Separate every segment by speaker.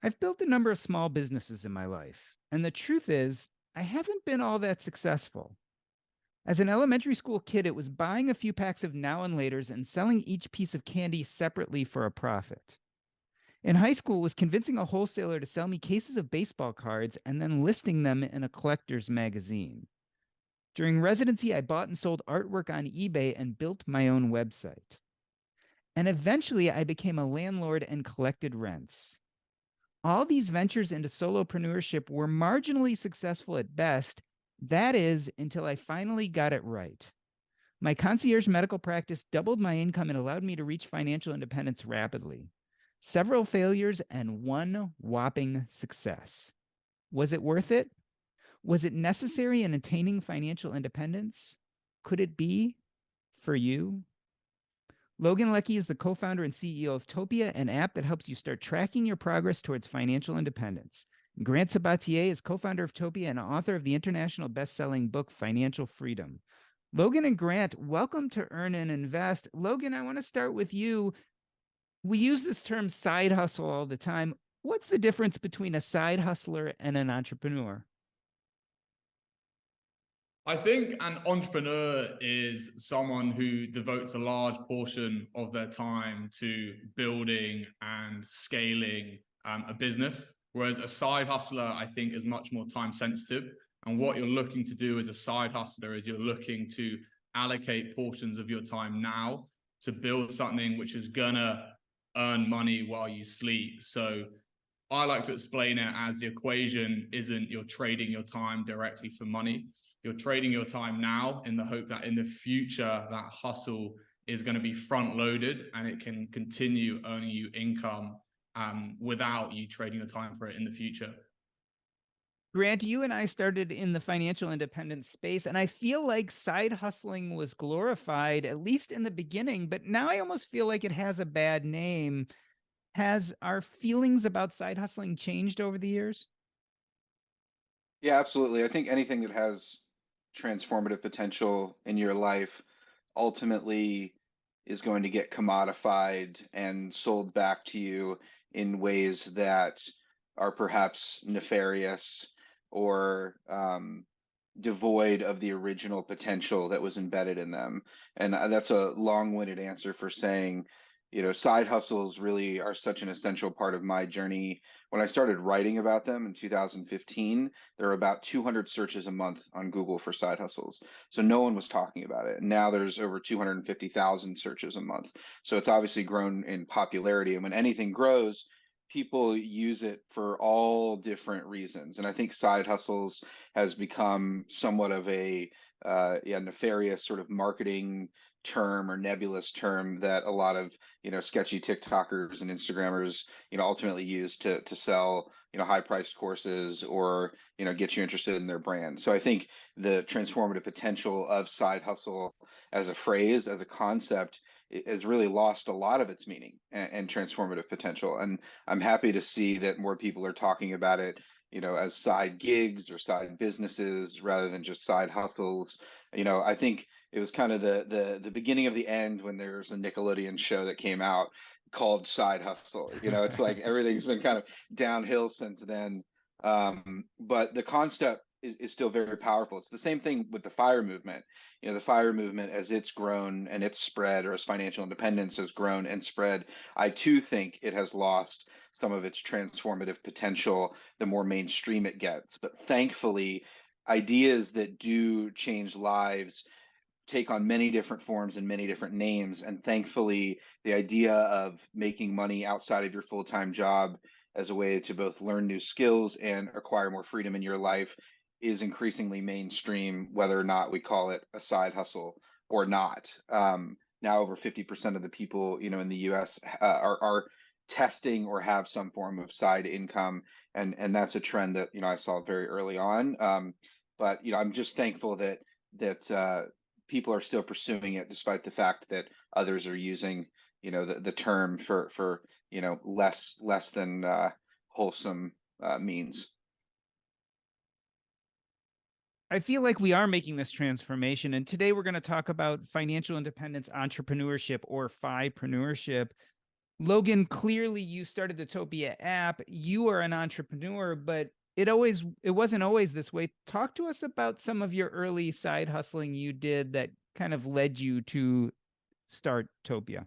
Speaker 1: I've built a number of small businesses in my life, and the truth is, I haven't been all that successful. As an elementary school kid, it was buying a few packs of now and laters and selling each piece of candy separately for a profit. In high school, it was convincing a wholesaler to sell me cases of baseball cards and then listing them in a collector's magazine. During residency, I bought and sold artwork on eBay and built my own website. And eventually, I became a landlord and collected rents. All these ventures into solopreneurship were marginally successful at best. That is, until I finally got it right. My concierge medical practice doubled my income and allowed me to reach financial independence rapidly. Several failures and one whopping success. Was it worth it? Was it necessary in attaining financial independence? Could it be for you? Logan Leckie is the co-founder and CEO of Topia, an app that helps you start tracking your progress towards financial independence. Grant Sabatier is co-founder of Topia and author of the international best-selling book, Financial Freedom. Logan and Grant, welcome to Earn and Invest. Logan, I want to start with you. We use this term side hustle all the time. What's the difference between a side hustler and an entrepreneur?
Speaker 2: I think an entrepreneur is someone who devotes a large portion of their time to building and scaling a business, whereas a side hustler, I think, is much more time sensitive. And what you're looking to do as a side hustler is you're looking to allocate portions of your time now to build something which is gonna earn money while you sleep. So I like to explain it as the equation isn't you're trading your time directly for money. You're trading your time now in the hope that in the future, that hustle is going to be front loaded and it can continue earning you income without you trading your time for it in the future.
Speaker 1: Grant, you and I started in the financial independence space, and I feel like side hustling was glorified, at least in the beginning, but now I almost feel like it has a bad name. Has our feelings about side hustling changed over the years?
Speaker 3: Yeah, absolutely. I think anything that has transformative potential in your life ultimately is going to get commodified and sold back to you in ways that are perhaps nefarious or devoid of the original potential that was embedded in them. And that's a long-winded answer for saying, side hustles really are such an essential part of my journey. When I started writing about them in 2015, there were about 200 searches a month on Google for side hustles. So no one was talking about it. And now there's over 250,000 searches a month. So it's obviously grown in popularity. And when anything grows, people use it for all different reasons. And I think side hustles has become somewhat of a nefarious sort of marketing term or nebulous term that a lot of sketchy TikTokers and Instagrammers ultimately use to sell high priced courses or get you interested in their brand. So I think the transformative potential of side hustle as a phrase, as a concept, has really lost a lot of its meaning and transformative potential. And I'm happy to see that more people are talking about it as side gigs or side businesses rather than just side hustles. I think it was kind of the beginning of the end when there was a Nickelodeon show that came out called Side Hustle. It's like everything's been kind of downhill since then. But the concept is still very powerful. It's the same thing with the FIRE movement. The FIRE movement, as it's grown and it's spread, or as financial independence has grown and spread, I too think it has lost some of its transformative potential the more mainstream it gets. But thankfully, ideas that do change lives take on many different forms and many different names. And thankfully, the idea of making money outside of your full-time job as a way to both learn new skills and acquire more freedom in your life is increasingly mainstream, whether or not we call it a side hustle or not. Now over 50% of the people, in the US are testing or have some form of side income. And that's a trend that, I saw very early on. But I'm just thankful that people are still pursuing it, despite the fact that others are using, the term for less than wholesome means.
Speaker 1: I feel like we are making this transformation. And today we're going to talk about financial independence, entrepreneurship, or Fipreneurship. Logan, clearly you started the Topia app. You are an entrepreneur, but it wasn't always this way. Talk to us about some of your early side hustling you did that kind of led you to start Topia.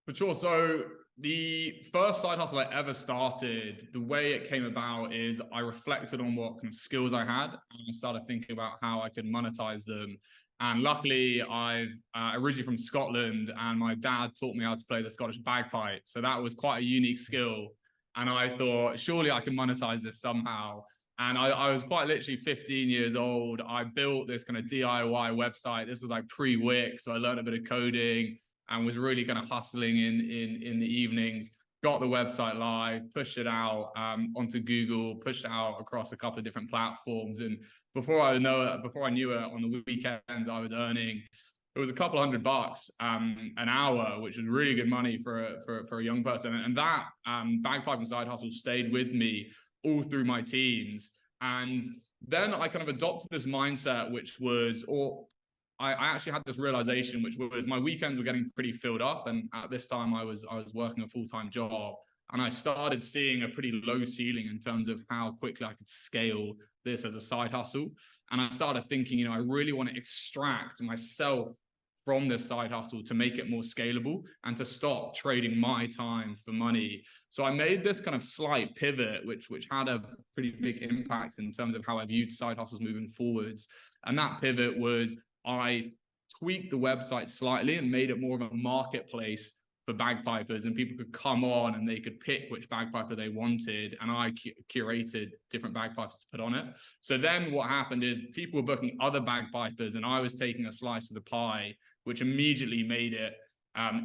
Speaker 2: For sure. So the first side hustle I ever started, the way it came about is I reflected on what kind of skills I had, and I started thinking about how I could monetize them. And luckily, I'm originally from Scotland, and my dad taught me how to play the Scottish bagpipe. So that was quite a unique skill. And I thought, surely I can monetize this somehow. And I was quite literally 15 years old. I built this kind of DIY website. This was like pre-Wix, so I learned a bit of coding and was really kind of hustling in the evenings. Got the website live, pushed it out onto Google, pushed it out across a couple of different platforms. And before I knew it, on the weekends I was earning, it was a couple $100 an hour, which was really good money for a young person. And that bagpipe and side hustle stayed with me all through my teens. And then I kind of adopted this mindset, which was, I actually had this realization, which was my weekends were getting pretty filled up. And at this time I was working a full-time job, and I started seeing a pretty low ceiling in terms of how quickly I could scale this as a side hustle. And I started thinking, I really want to extract myself from this side hustle to make it more scalable and to stop trading my time for money. So I made this kind of slight pivot, which had a pretty big impact in terms of how I viewed side hustles moving forwards. And that pivot was, I tweaked the website slightly and made it more of a marketplace for bagpipers, and people could come on and they could pick which bagpiper they wanted, and I curated different bagpipers to put on it. So then what happened is people were booking other bagpipers and I was taking a slice of the pie, which immediately made it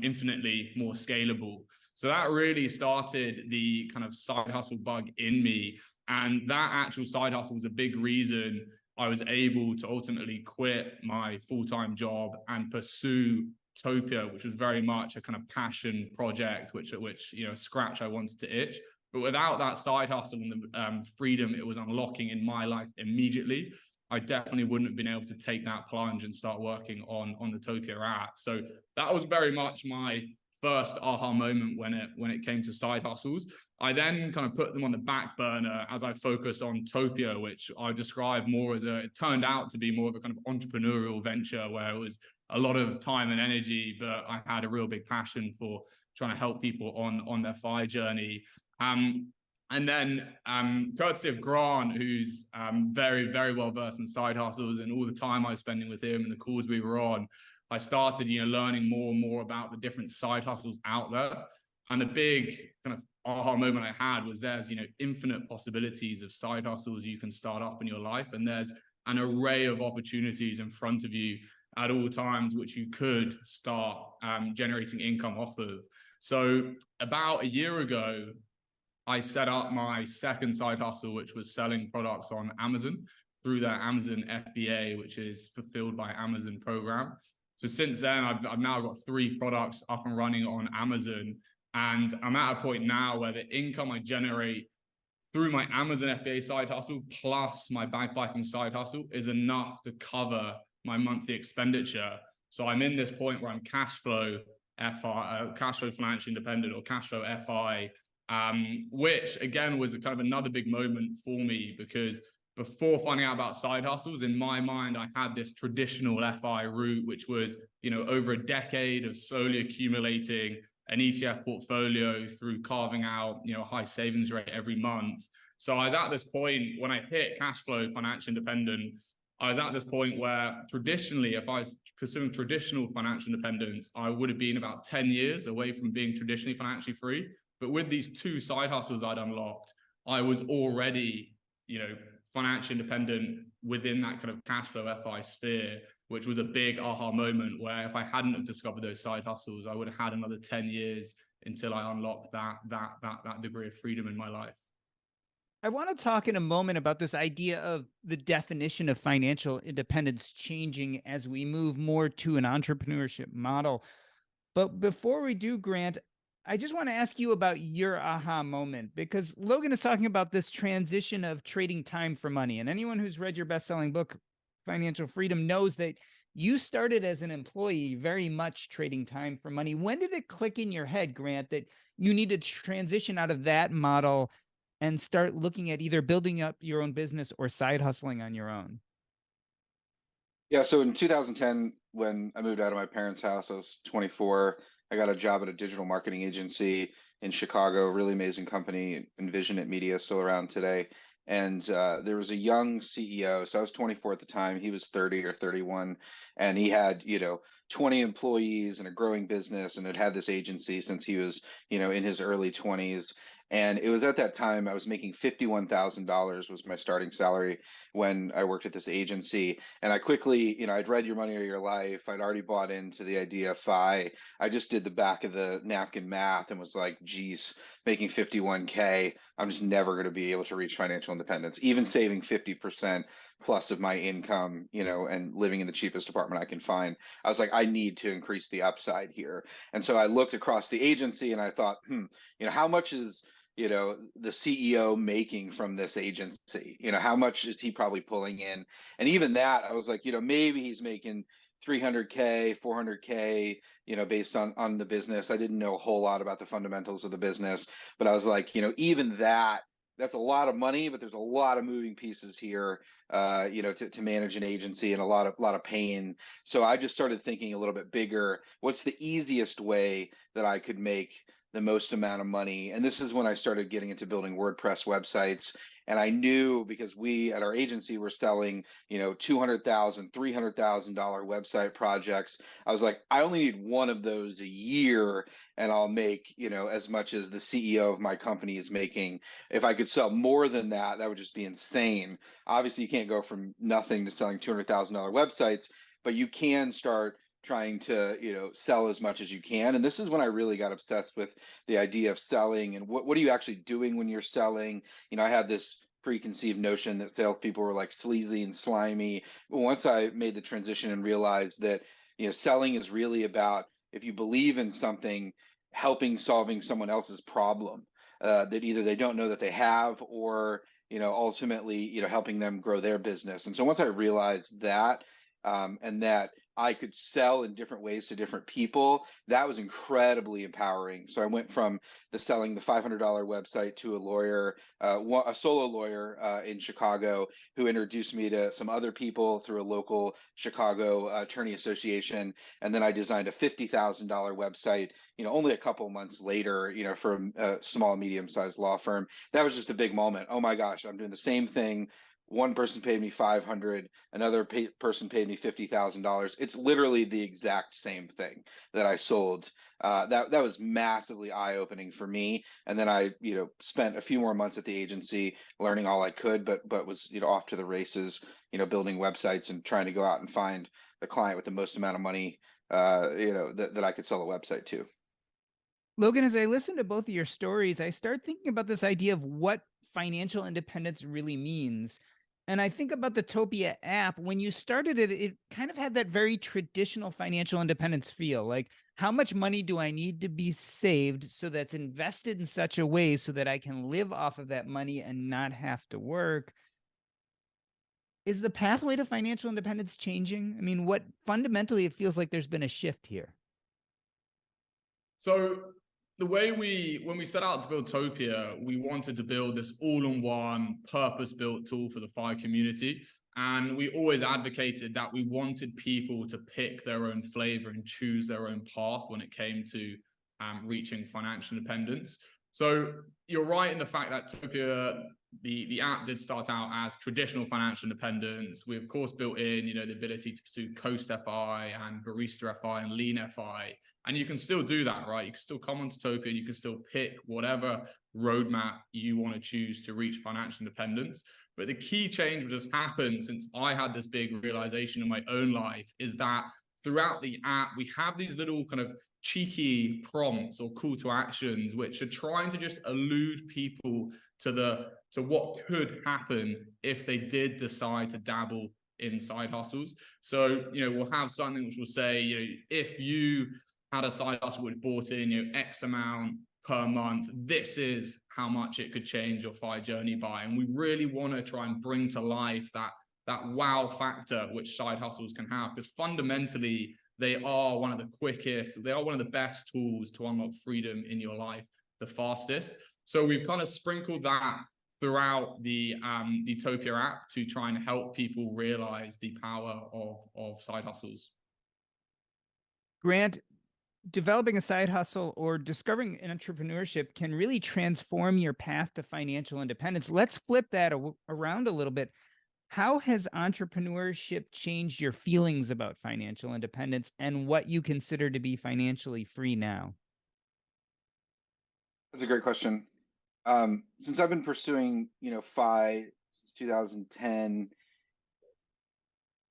Speaker 2: infinitely more scalable. So that really started the kind of side hustle bug in me, and that actual side hustle was a big reason I was able to ultimately quit my full-time job and pursue Topia, which was very much a kind of passion project, which a scratch I wanted to itch. But without that side hustle and the freedom it was unlocking in my life immediately, I definitely wouldn't have been able to take that plunge and start working on the Topia app. So that was very much my first aha moment when it came to side hustles. I then kind of put them on the back burner as I focused on Topia, which I describe more as it turned out to be more of a kind of entrepreneurial venture where it was a lot of time and energy, but I had a real big passion for trying to help people on their FI journey. And then courtesy of Grant, who's very, very well versed in side hustles, and all the time I was spending with him and the calls we were on, I started, learning more and more about the different side hustles out there. And the big kind of aha moment I had was there's, infinite possibilities of side hustles you can start up in your life. And there's an array of opportunities in front of you at all times, which you could start generating income off of. So about a year ago, I set up my second side hustle, which was selling products on Amazon through their Amazon FBA, which is Fulfilled by Amazon program. So since then, I've now got 3 products up and running on Amazon. And I'm at a point now where the income I generate through my Amazon FBA side hustle plus my bagpiping side hustle is enough to cover my monthly expenditure. So I'm in this point where I'm cash flow financially independent, or cash flow FI, which again was kind of another big moment for me, because before finding out about side hustles, in my mind, I had this traditional FI route, which was, over a decade of slowly accumulating an ETF portfolio through carving out, a high savings rate every month. So I was at this point when I hit cash flow financial independent, I was at this point where traditionally, if I was pursuing traditional financial independence, I would have been about 10 years away from being traditionally financially free. But with these 2 side hustles I'd unlocked, I was already, financially independent within that kind of cash flow FI sphere, which was a big aha moment where if I hadn't have discovered those side hustles, I would have had another 10 years until I unlocked that degree of freedom in my life.
Speaker 1: I want to talk in a moment about this idea of the definition of financial independence changing as we move more to an entrepreneurship model. But before we do, Grant, I just want to ask you about your aha moment, because Logan is talking about this transition of trading time for money. And anyone who's read your best-selling book, Financial Freedom, knows that You started as an employee, very much trading time for money. When did it click in your head, Grant, that you needed to transition out of that model and start looking at either building up your own business or side hustling on your own?
Speaker 3: Yeah, so in 2010, when I moved out of my parents' house, I was 24. I got a job at a digital marketing agency in Chicago, really amazing company, Envision It Media, still around today. And there was a young CEO. So I was 24 at the time. He was 30 or 31, and he had, 20 employees and a growing business, and had this agency since he was, in his early 20s. And it was at that time I was making $51,000 was my starting salary when I worked at this agency. And I quickly, I'd read Your Money or Your Life. I'd already bought into the idea of FI. I just did the back of the napkin math and was like, geez, making 51K, I'm just never going to be able to reach financial independence. Even saving 50% plus of my income, and living in the cheapest apartment I can find. I was like, I need to increase the upside here. And so I looked across the agency and I thought, how much is the CEO making from this agency? How much is he probably pulling in? And even that, I was like, maybe he's making 300K, 400K, based on the business. I didn't know a whole lot about the fundamentals of the business, but I was like, even that's a lot of money, but there's a lot of moving pieces here, to manage an agency, and a lot of pain. So I just started thinking a little bit bigger. What's the easiest way that I could make the most amount of money? And this is when I started getting into building WordPress websites. And I knew, because we at our agency were selling, $200,000, $300,000 website projects. I was like, I only need one of those a year, and I'll make, as much as the CEO of my company is making. If I could sell more than that, that would just be insane. Obviously, you can't go from nothing to selling $200,000 websites, but you can start trying to sell as much as you can. And this is when I really got obsessed with the idea of selling, and what are you actually doing when you're selling. I had this preconceived notion that salespeople were like sleazy and slimy. But once I made the transition and realized that selling is really about, if you believe in something, helping solving someone else's problem, that either they don't know that they have, or ultimately helping them grow their business. And so once I realized that, and that I could sell in different ways to different people, that was incredibly empowering. So I went from selling the $500 website to a lawyer, a solo lawyer in Chicago, who introduced me to some other people through a local Chicago attorney association. And then I designed a $50,000 website, only a couple months later, for a small, medium-sized law firm. That was just a big moment. Oh my gosh, I'm doing the same thing. One person paid me $500, another person paid me $50,000. It's literally the exact same thing that I sold. That was massively eye-opening for me. And then I, spent a few more months at the agency learning all I could, but was, off to the races, building websites and trying to go out and find the client with the most amount of money, that I could sell a website to.
Speaker 1: Logan, as I listen to both of your stories, I start thinking about this idea of what financial independence really means. And I think about the Topia app. When you started it, it kind of had that very traditional financial independence feel. Like, how much money do I need to be saved so that's invested in such a way so that I can live off of that money and not have to work? Is the pathway to financial independence changing? I mean, what fundamentally it feels like there's been a shift here.
Speaker 2: So the way when we set out to build Topia, we wanted to build this all-in-one purpose-built tool for the FI community. And we always advocated that we wanted people to pick their own flavor and choose their own path when it came to reaching financial independence. So you're right in the fact that Topia, the app, did start out as traditional financial independence. We, of course, built in, the ability to pursue Coast FI and Barista FI and Lean FI. And you can still do that, right? You can still come onto Topia and you can still pick whatever roadmap you want to choose to reach financial independence. But the key change that has happened since I had this big realization in my own life is that throughout the app, we have these little kind of cheeky prompts or call to actions, which are trying to just elude people to what could happen if they did decide to dabble in side hustles. So, we'll have something which will say, if you had a side hustle which brought in, X amount per month, this is how much it could change your FI journey by. And we really want to try and bring to life that that wow factor which side hustles can have, because fundamentally they are one of the quickest, they are one of the best tools to unlock freedom in your life the fastest. So we've kind of sprinkled that throughout the Topia app to try and help people realize the power of side hustles.
Speaker 1: Grant, developing a side hustle or discovering entrepreneurship can really transform your path to financial independence. Let's flip that around a little bit. How has entrepreneurship changed your feelings about financial independence and what you consider to be financially free now?
Speaker 3: That's a great question. Since I've been pursuing, FI since 2010,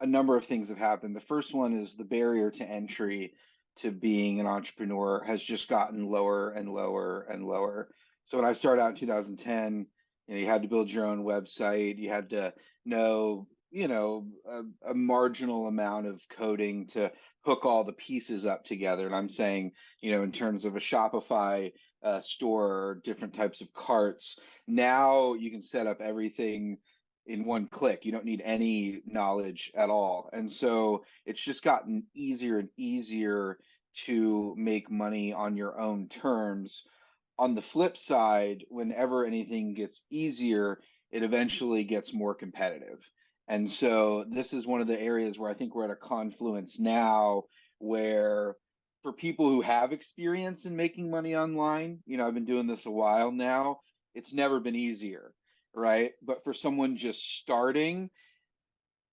Speaker 3: a number of things have happened. The first one is the barrier to entry to being an entrepreneur has just gotten lower and lower and lower. So when I started out in 2010, you had to build your own website. You had to know, a marginal amount of coding to hook all the pieces up together. And I'm saying, in terms of a Shopify store, different types of carts. Now you can set up everything in one click. You don't need any knowledge at all. And so it's just gotten easier and easier to make money on your own terms. On the flip side, whenever anything gets easier, it eventually gets more competitive. And so this is one of the areas where I think we're at a confluence now where for people who have experience in making money online, I've been doing this a while now, it's never been easier, right? But for someone just starting,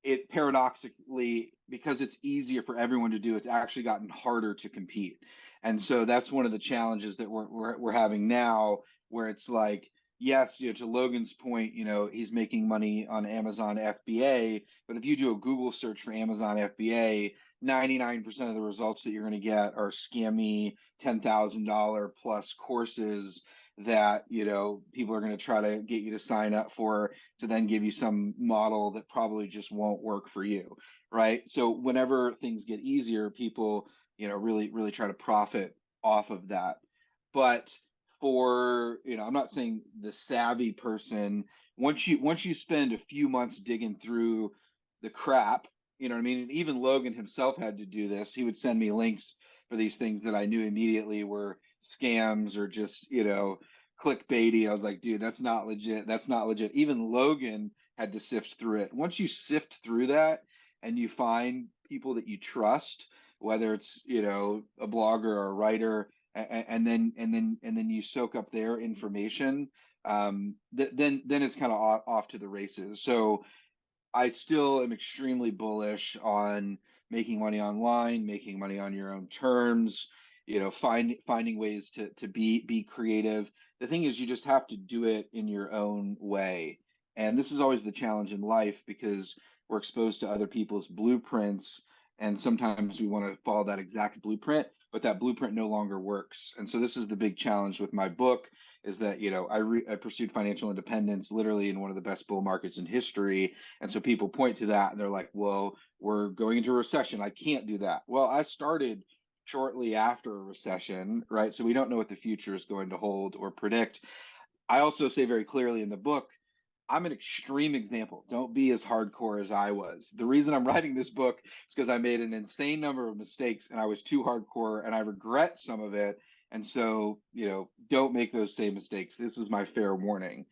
Speaker 3: it paradoxically, because it's easier for everyone to do, it's actually gotten harder to compete. And so that's one of the challenges that we're having now, where it's like, yes, to Logan's point, he's making money on Amazon FBA, but if you do a Google search for Amazon FBA, 99% of the results that you're going to get are scammy $10,000 plus courses that people are going to try to get you to sign up for, to then give you some model that probably just won't work for you, right? So whenever things get easier, people really try to profit off of that. But for I'm not saying the savvy person, once you spend a few months digging through the crap, what I mean, and even Logan himself had to do this. He would send me links for these things that I knew immediately were scams or just clickbaity. I was like, dude, that's not legit. That's not legit. Even Logan had to sift through it. Once you sift through that and you find people that you trust, whether it's a blogger or a writer, and then you soak up their information, then it's kind of off to the races. So I still am extremely bullish on making money online, making money on your own terms, finding ways to be creative. The thing is, you just have to do it in your own way. And this is always the challenge in life, because we're exposed to other people's blueprints, and sometimes we want to follow that exact blueprint, but that blueprint no longer works. And so this is the big challenge with my book, is that I pursued financial independence literally in one of the best bull markets in history. And so people point to that and they're like, well, we're going into a recession, I can't do that. Well, I started shortly after a recession, right? So we don't know what the future is going to hold or predict. I also say very clearly in the book, I'm an extreme example. Don't be as hardcore as I was. The reason I'm writing this book is because I made an insane number of mistakes and I was too hardcore, and I regret some of it. And so, don't make those same mistakes. This was my fair warning.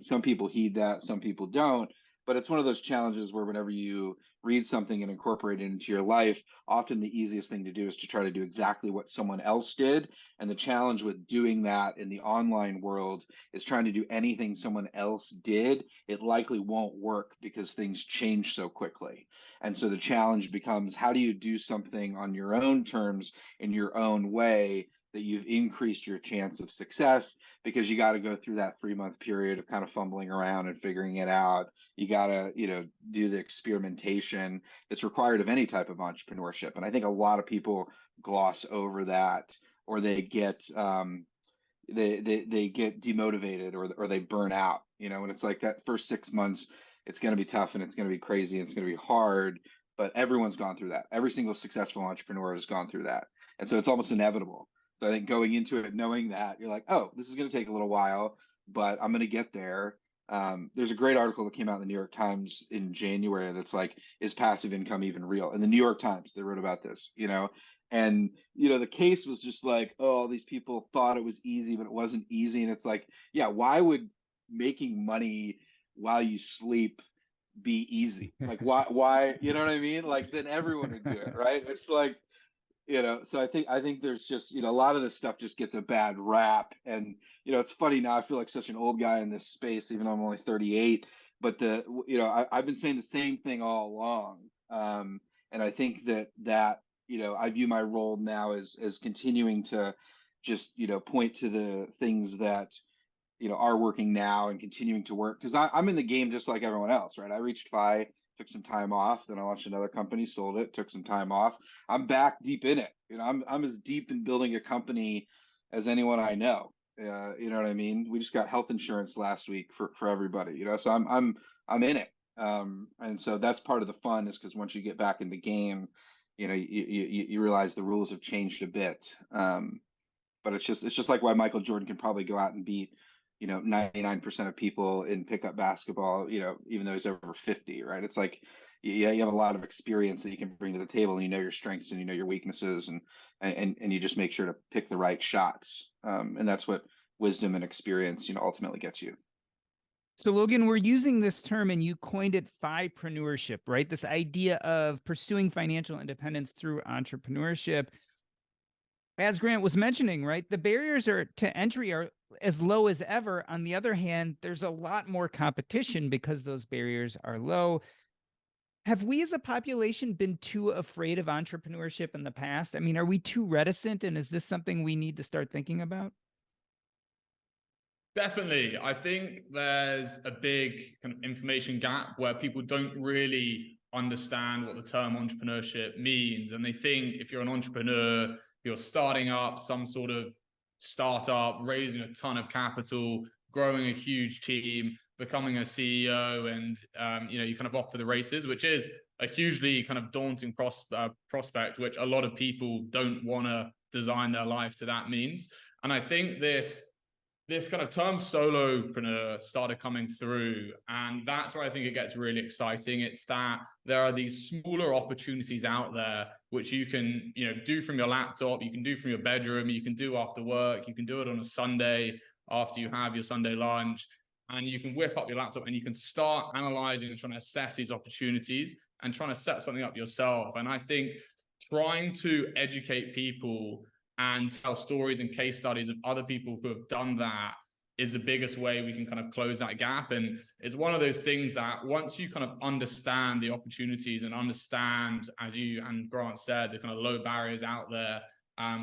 Speaker 3: Some people heed that, some people don't. But it's one of those challenges where whenever you read something and incorporate it into your life, often the easiest thing to do is to try to do exactly what someone else did. And the challenge with doing that in the online world is trying to do anything someone else did. It likely won't work because things change so quickly. And so the challenge becomes, how do you do something on your own terms in your own way that you've increased your chance of success? Because you got to go through that 3-month period of kind of fumbling around and figuring it out. You got to, do the experimentation that's required of any type of entrepreneurship. And I think a lot of people gloss over that, or they get they get demotivated, or they burn out, and it's like that first 6 months, it's going to be tough and it's going to be crazy and it's going to be hard, but everyone's gone through that. Every single successful entrepreneur has gone through that. And so it's almost inevitable. So I think going into it knowing that, you're like, oh, this is going to take a little while, but I'm going to get there. There's a great article that came out in the New York Times in January that's like, is passive income even real? In the New York Times, they wrote about this, and the case was just like, oh, these people thought it was easy, but it wasn't easy. And it's like, yeah, why would making money while you sleep be easy? Like, why, you know what I mean? Like, then everyone would do it, right? It's like, so I think there's just, a lot of this stuff just gets a bad rap. And it's funny now, I feel like such an old guy in this space, even though I'm only 38. But I've been saying the same thing all along. And I think that I view my role now as continuing to just point to the things that are working now and continuing to work, because I'm in the game just like everyone else, right? I reached FI, took some time off, then I launched another company, sold it, took some time off. I'm back deep in it. I'm as deep in building a company as anyone I know. You know what I mean? We just got health insurance last week for everybody. So I'm in it. And so that's part of the fun, is because once you get back in the game, you realize the rules have changed a bit. But it's just like why Michael Jordan can probably go out and beat 99% of people in pickup basketball, even though he's over 50, right? It's like, yeah, you have a lot of experience that you can bring to the table, and your strengths and your weaknesses, and you just make sure to pick the right shots. And that's what wisdom and experience, ultimately gets you.
Speaker 1: So, Logan, we're using this term and you coined it Firepreneur, right? This idea of pursuing financial independence through entrepreneurship. As Grant was mentioning, right, the barriers to entry are as low as ever. On the other hand, there's a lot more competition because those barriers are low. Have we as a population been too afraid of entrepreneurship in the past? I mean, are we too reticent? And is this something we need to start thinking about?
Speaker 2: Definitely. I think there's a big kind of information gap where people don't really understand what the term entrepreneurship means. And they think if you're an entrepreneur, you're starting up some sort of startup, raising a ton of capital, growing a huge team, becoming a CEO, and you're kind of off to the races, which is a hugely kind of daunting prospect, which a lot of people don't want to design their life to that means. And I think this kind of term solopreneur started coming through, and that's where I think it gets really exciting. It's that there are these smaller opportunities out there which you can do from your laptop, you can do from your bedroom, you can do after work, you can do it on a Sunday after you have your Sunday lunch, and you can whip up your laptop and you can start analyzing and trying to assess these opportunities and trying to set something up yourself. And I think trying to educate people and tell stories and case studies of other people who have done that is the biggest way we can kind of close that gap. And it's one of those things that once you kind of understand the opportunities and understand, as you and Grant said, the kind of low barriers out there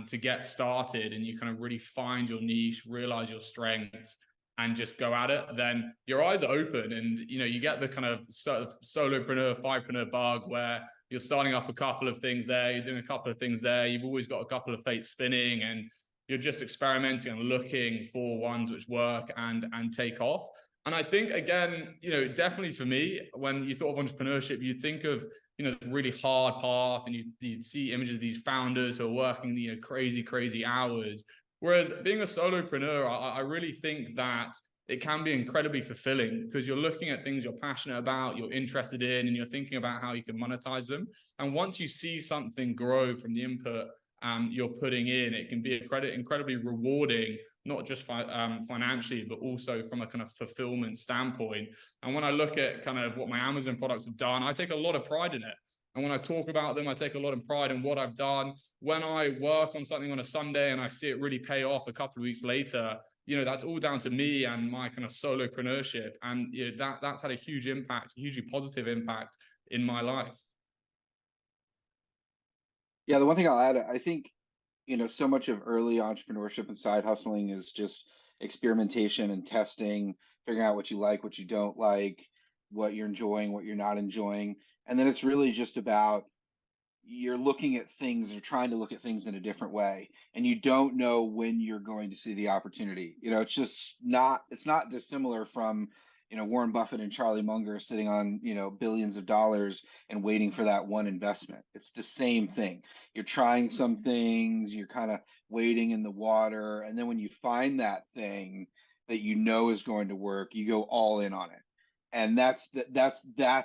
Speaker 2: to get started, and you kind of really find your niche, realize your strengths, and just go at it, then your eyes are open, and you get the kind of solopreneur, firepreneur bug where you're starting up a couple of things there, you're doing a couple of things there, you've always got a couple of plates spinning, and you're just experimenting and looking for ones which work and take off. And I think, again, definitely for me, when you thought of entrepreneurship, you think of the really hard path, and you see images of these founders who are working crazy hours. Whereas being a solopreneur, I really think that it can be incredibly fulfilling, because you're looking at things you're passionate about, you're interested in, and you're thinking about how you can monetize them. And once you see something grow from the input you're putting in, it can be incredibly rewarding, not just financially, but also from a kind of fulfillment standpoint. And when I look at kind of what my Amazon products have done, I take a lot of pride in it. And when I talk about them, I take a lot of pride in what I've done. When I work on something on a Sunday and I see it really pay off a couple of weeks later, that's all down to me and my kind of solopreneurship. And that's had a huge impact, a hugely positive impact in my life.
Speaker 3: Yeah, the one thing I'll add, I think, so much of early entrepreneurship and side hustling is just experimentation and testing, figuring out what you like, what you don't like, what you're enjoying, what you're not enjoying. And then it's really just about, you're looking at things or trying to look at things in a different way, and you don't know when you're going to see the opportunity. It's not dissimilar from Warren Buffett and Charlie Munger sitting on billions of dollars and waiting for that one investment. It's the same thing. You're trying some things, you're kind of waiting in the water, and then when you find that thing, that you know is going to work, you go all in on it. And that's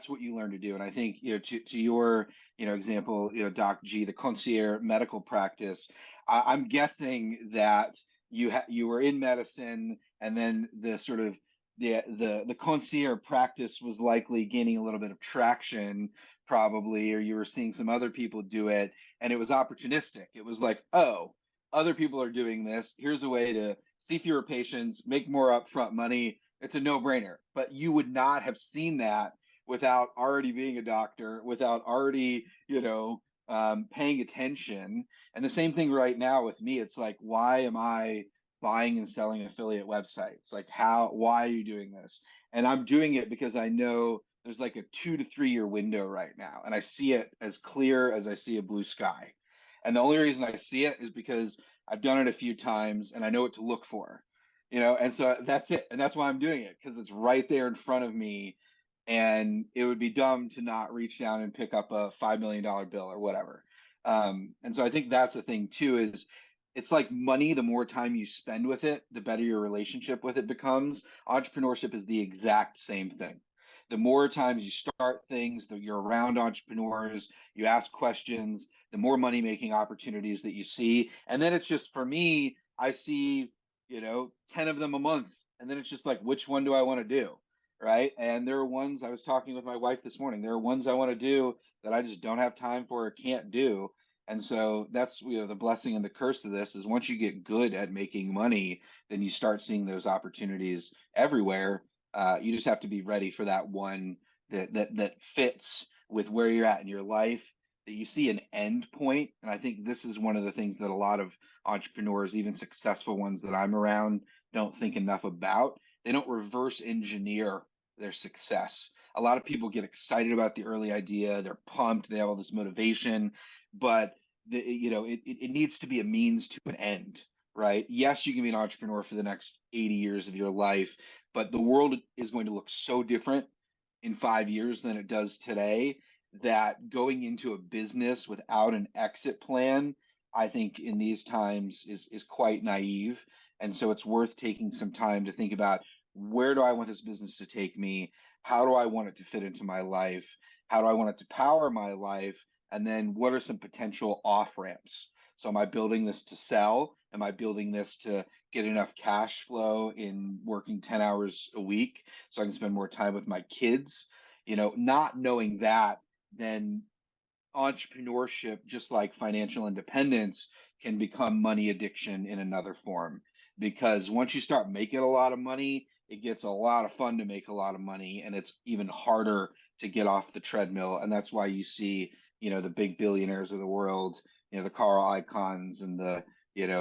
Speaker 3: what you learn to do. And I think, to your, example, Doc G, the concierge medical practice, I'm guessing that you were in medicine, and then the sort of the concierge practice was likely gaining a little bit of traction, probably, or you were seeing some other people do it, and it was opportunistic. It was like, oh, other people are doing this. Here's a way to see fewer patients, make more upfront money. It's a no-brainer. But you would not have seen that without already being a doctor, without already, paying attention. And the same thing right now with me. It's like, why am I buying and selling affiliate websites? Like, why are you doing this? And I'm doing it because I know there's like a 2 to 3 year window right now, and I see it as clear as I see a blue sky. And the only reason I see it is because I've done it a few times and I know what to look for, and so that's it. And that's why I'm doing it, because it's right there in front of me. And it would be dumb to not reach down and pick up a $5 million bill or whatever. And so I think that's the thing too, is it's like money. The more time you spend with it, the better your relationship with it becomes. Entrepreneurship is the exact same thing. The more times you start things, that you're around entrepreneurs, you ask questions, the more money making opportunities that you see. And then it's just, for me, I see, 10 of them a month. And then it's just like, which one do I want to do? Right. And there are ones, I was talking with my wife this morning, there are ones I want to do that I just don't have time for or can't do. And so that's, the blessing and the curse of this is, once you get good at making money, then you start seeing those opportunities everywhere. You just have to be ready for that one that fits with where you're at in your life, that you see an end point. And I think this is one of the things that a lot of entrepreneurs, even successful ones that I'm around, don't think enough about. They don't reverse engineer their success. A lot of people get excited about the early idea, they're pumped, they have all this motivation, but it needs to be a means to an end, right? Yes, you can be an entrepreneur for the next 80 years of your life, but the world is going to look so different in 5 years than it does today, that going into a business without an exit plan, I think in these times is quite naive. And so it's worth taking some time to think about, where do I want this business to take me? How do I want it to fit into my life? How do I want it to power my life? And then what are some potential off ramps? So am I building this to sell? Am I building this to get enough cash flow in working 10 hours a week so I can spend more time with my kids? Not knowing that, then entrepreneurship, just like financial independence, can become money addiction in another form. Because once you start making a lot of money, it gets a lot of fun to make a lot of money, and it's even harder to get off the treadmill. And that's why you see, the big billionaires of the world, the Carl Icahns and the,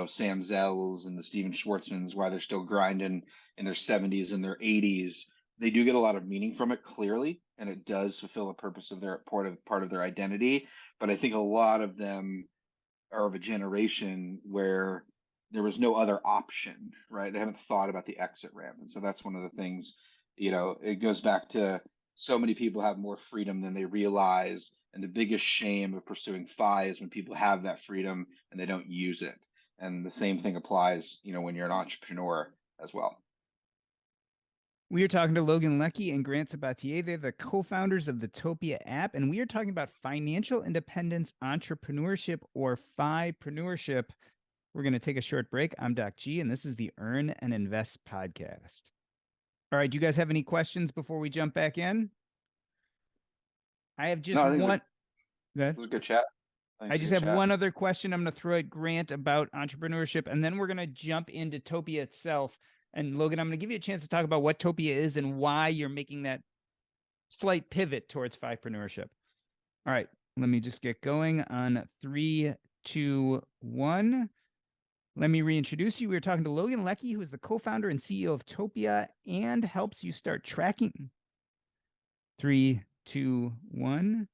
Speaker 3: Sam Zells and the Steven Schwartzmans, why they're still grinding in their 70s and their 80s. They do get a lot of meaning from it, clearly, and it does fulfill a purpose of their part of their identity. But I think a lot of them are of a generation where there was no other option, right? They haven't thought about the exit ramp. And so that's one of the things, it goes back to, so many people have more freedom than they realize. And the biggest shame of pursuing FI is when people have that freedom and they don't use it. And the same thing applies, when you're an entrepreneur as well.
Speaker 1: We are talking to Logan Leckie and Grant Sabatier. They're the co-founders of the Topia app, and we are talking about financial independence, entrepreneurship, or Firepreneur. We're going to take a short break. I'm Doc G, and this is the Earn and Invest podcast. All right, do you guys have any questions before we jump back in? I have just one.
Speaker 3: This is a good chat.
Speaker 1: I just have one other question I'm going to throw at Grant about entrepreneurship, and then we're going to jump into Topia itself. And Logan, I'm going to give you a chance to talk about what Topia is and why you're making that slight pivot towards Firepreneur. All right, let me just get going on 3, 2, 1. Let me reintroduce you. We're talking to Logan Leckie, who is the co-founder and CEO of Topia and helps you start tracking. 3, 2, 1.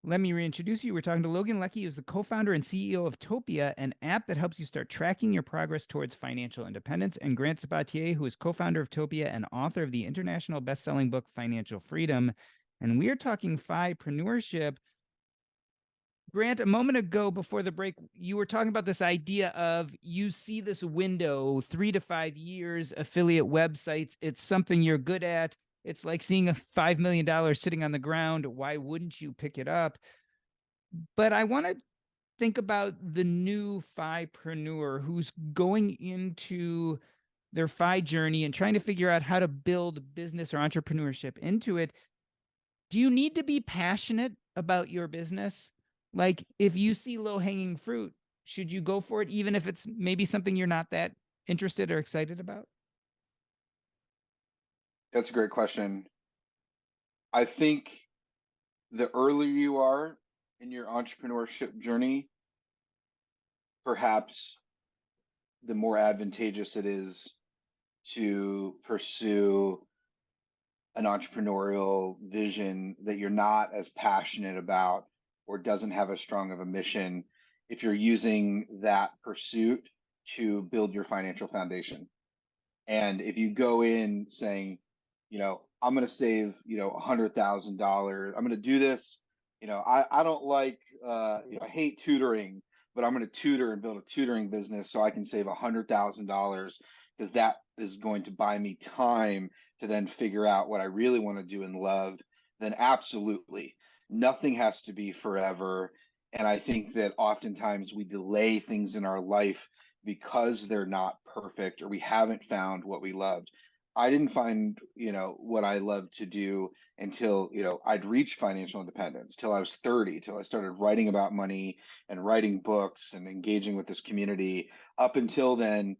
Speaker 1: Let me reintroduce you. We're talking to Logan Leckie, who's the co-founder and CEO of Topia, an app that helps you start tracking your progress towards financial independence, and Grant Sabatier, who is co-founder of Topia and author of the international best-selling book, Financial Freedom. And we are talking Firepreneur. Grant, a moment ago before the break, you were talking about this idea of you see this window, 3 to 5 years, affiliate websites. It's something you're good at. It's like seeing a $5 million sitting on the ground. Why wouldn't you pick it up? But I want to think about the new Firepreneur who's going into their Fi journey and trying to figure out how to build business or entrepreneurship into it. Do you need to be passionate about your business? Like, if you see low-hanging fruit, should you go for it, even if it's maybe something you're not that interested or excited about?
Speaker 3: That's a great question. I think the earlier you are in your entrepreneurship journey, perhaps the more advantageous it is to pursue an entrepreneurial vision that you're not as passionate about or doesn't have as strong of a mission if you're using that pursuit to build your financial foundation. And if you go in saying, I'm going to save, $100,000, I'm going to do this, I don't like, I hate tutoring, but I'm going to tutor and build a tutoring business so I can save $100,000 because that is going to buy me time to then figure out what I really want to do and love, then absolutely. Nothing has to be forever. And I think that oftentimes we delay things in our life because they're not perfect or we haven't found what we loved. I didn't find, what I loved to do until, I'd reached financial independence, till I was 30, till I started writing about money and writing books and engaging with this community. Up until then,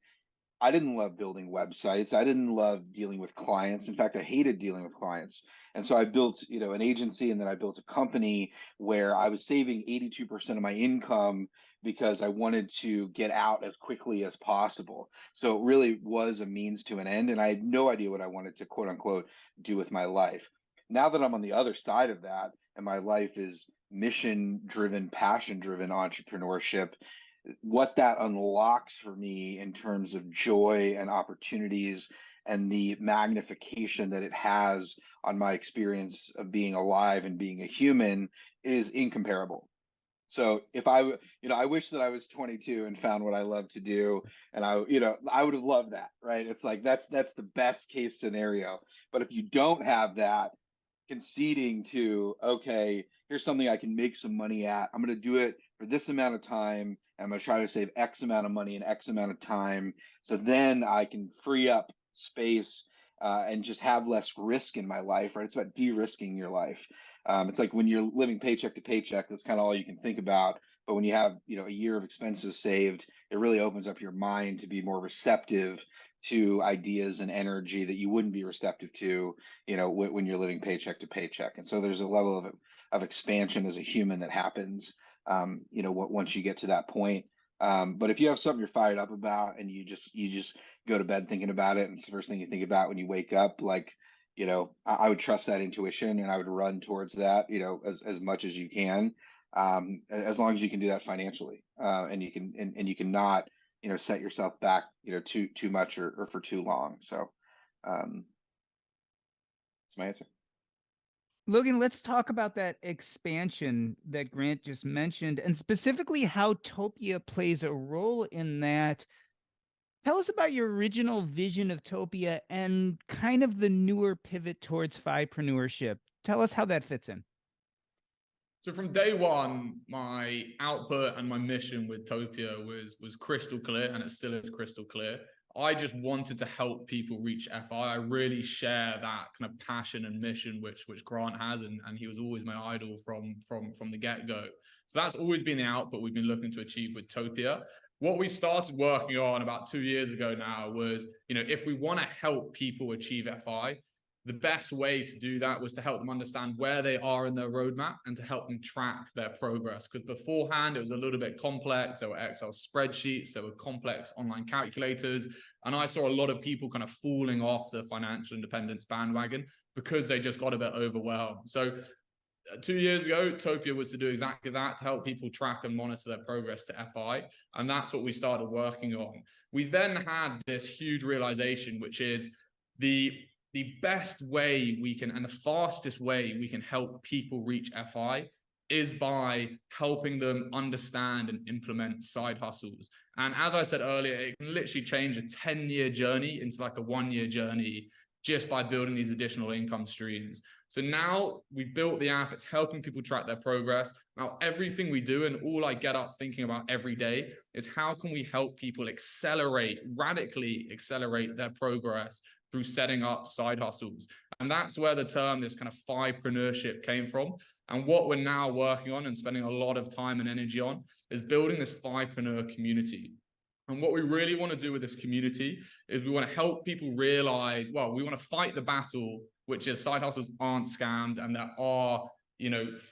Speaker 3: I didn't love building websites. I didn't love dealing with clients. In fact, I hated dealing with clients. And so I built, an agency, and then I built a company where I was saving 82% of my income because I wanted to get out as quickly as possible. So it really was a means to an end. And I had no idea what I wanted to, quote unquote, do with my life. Now that I'm on the other side of that and my life is mission driven, passion driven entrepreneurship, what that unlocks for me in terms of joy and opportunities and the magnification that it has on my experience of being alive and being a human is incomparable. So if I wish that I was 22 and found what I love to do, and I would have loved that, right? It's like that's the best case scenario. But if you don't have that, conceding to, okay, here's something I can make some money at. I'm going to do it for this amount of time. And I'm going to try to save X amount of money in X amount of time. So then I can free up space and just have less risk in my life, right? It's about de-risking your life. It's like when you're living paycheck to paycheck, that's kind of all you can think about. But when you have, a year of expenses saved, it really opens up your mind to be more receptive to ideas and energy that you wouldn't be receptive to, when you're living paycheck to paycheck. And so there's a level of expansion as a human that happens, once you get to that point. But if you have something you're fired up about and you just go to bed thinking about it, and it's the first thing you think about when you wake up, like, I would trust that intuition and I would run towards that, as much as you can, as long as you can do that financially, and you can not, set yourself back, too much or for too long. So, that's my answer.
Speaker 1: Logan, let's talk about that expansion that Grant just mentioned, and specifically how Topia plays a role in that. Tell us about your original vision of Topia and kind of the newer pivot towards Fipreneurship. Tell us how that fits in.
Speaker 2: So from day one, my output and my mission with Topia was crystal clear, and it still is crystal clear. I just wanted to help people reach FI. I really share that kind of passion and mission which Grant has, and he was always my idol from the get-go. So that's always been the output we've been looking to achieve with Topia. What we started working on about 2 years ago now was, if we want to help people achieve FI, the best way to do that was to help them understand where they are in their roadmap and to help them track their progress. Because beforehand, it was a little bit complex. There were Excel spreadsheets, there were complex online calculators. And I saw a lot of people kind of falling off the financial independence bandwagon because they just got a bit overwhelmed. So 2 years ago, Topia was to do exactly that, to help people track and monitor their progress to FI. And that's what we started working on. We then had this huge realization, which is the best way we can, and the fastest way we can help people reach FI is by helping them understand and implement side hustles. And as I said earlier, it can literally change a 10-year journey into like a 1-year journey just by building these additional income streams. So now we've built the app, it's helping people track their progress. Now, everything we do and all I get up thinking about every day is how can we help people radically accelerate their progress through setting up side hustles. And that's where the term, this kind of Firepreneur came from. And what we're now working on and spending a lot of time and energy on is building this Firepreneur community. And what we really want to do with this community is we want to help people realize, well, we want to fight the battle, which is side hustles aren't scams, and there are,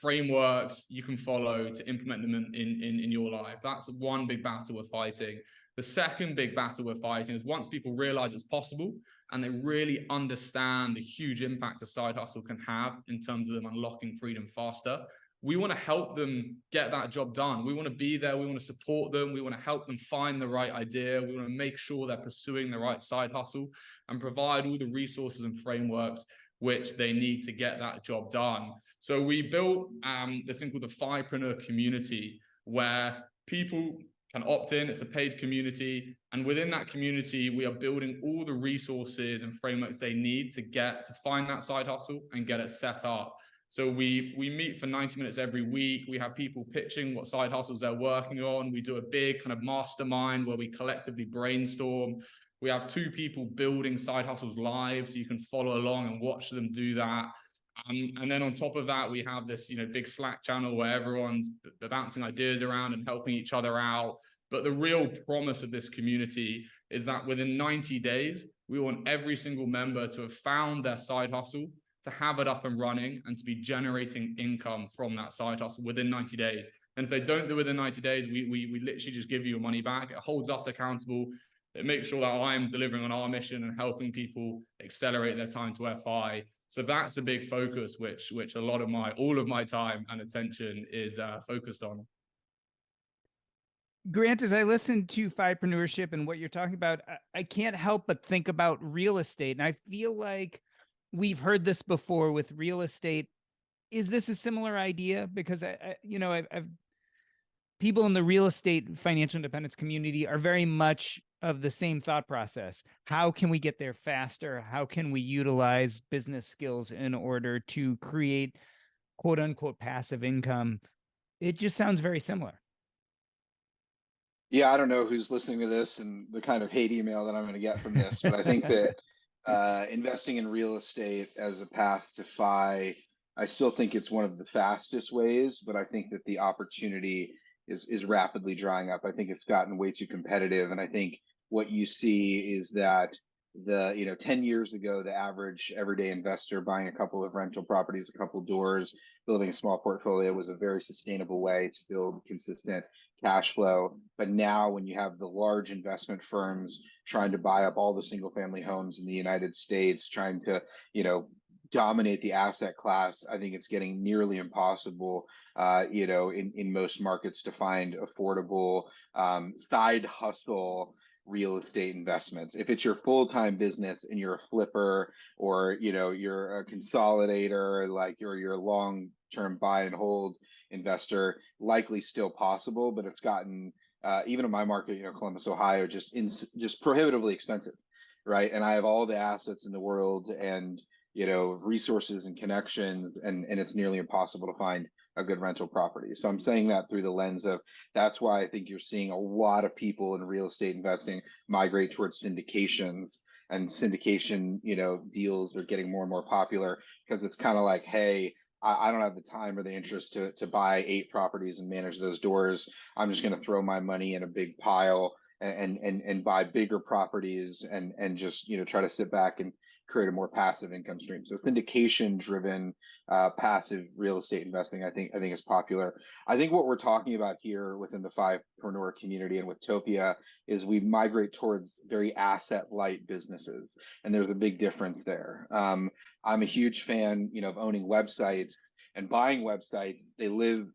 Speaker 2: frameworks you can follow to implement them in your life. That's one big battle we're fighting. The second big battle we're fighting is once people realize it's possible and they really understand the huge impact a side hustle can have in terms of them unlocking freedom faster, we want to help them get that job done. We want to be there. We want to support them. We want to help them find the right idea. We want to make sure they're pursuing the right side hustle and provide all the resources and frameworks which they need to get that job done. So we built this thing called the Firepreneur community, where people can opt in. It's a paid community. And within that community, we are building all the resources and frameworks they need to find that side hustle and get it set up. So we meet for 90 minutes every week. We have people pitching what side hustles they're working on. We do a big kind of mastermind where we collectively brainstorm. We have 2 people building side hustles live, so you can follow along and watch them do that. And then on top of that, we have this, big Slack channel where everyone's bouncing ideas around and helping each other out. But the real promise of this community is that within 90 days, we want every single member to have found their side hustle, to have it up and running, and to be generating income from that side hustle within 90 days. And if they don't do it within 90 days, we literally just give you your money back. It holds us accountable. It makes sure that I'm delivering on our mission and helping people accelerate their time to FI. So that's a big focus, which all of my time and attention is focused on.
Speaker 1: Grant, as I listen to Firepreneurship and what you're talking about, I can't help but think about real estate. And I feel like we've heard this before with real estate. Is this a similar idea? Because I've people in the real estate financial independence community are very much of the same thought process. How can we get there faster? How can we utilize business skills in order to create quote unquote passive income? It just sounds very similar.
Speaker 3: Yeah, I don't know who's listening to this and the kind of hate email that I'm going to get from this, but I think that investing in real estate as a path to FI, I still think it's one of the fastest ways, but I think that the opportunity is rapidly drying up. I think it's gotten way too competitive, and I think what you see is that 10 years ago, the average everyday investor buying a couple of rental properties, a couple of doors, building a small portfolio was a very sustainable way to build consistent cash flow. But now when you have the large investment firms trying to buy up all the single family homes in the United States, trying to, dominate the asset class, I think it's getting nearly impossible, in most markets to find affordable side hustle real estate investments. If it's your full-time business and you're a flipper, or you're a consolidator, like you're a long-term buy and hold investor, likely still possible, but it's gotten even in my market, Columbus, Ohio, just prohibitively expensive, right? And I have all the assets in the world and resources and connections, and it's nearly impossible to find a good rental property. So I'm saying that through the lens of, that's why I think you're seeing a lot of people in real estate investing migrate towards syndications, and syndication, deals are getting more and more popular, because it's kind of like, hey, I don't have the time or the interest to buy 8 properties and manage those doors. I'm just going to throw my money in a big pile and buy bigger properties and just try to sit back and create a more passive income stream. So syndication driven passive real estate investing, I think is popular. I think what we're talking about here within the Firepreneur community and with Topia is we migrate towards very asset light businesses, and there's a big difference there. I'm a huge fan, of owning websites and buying websites. They live,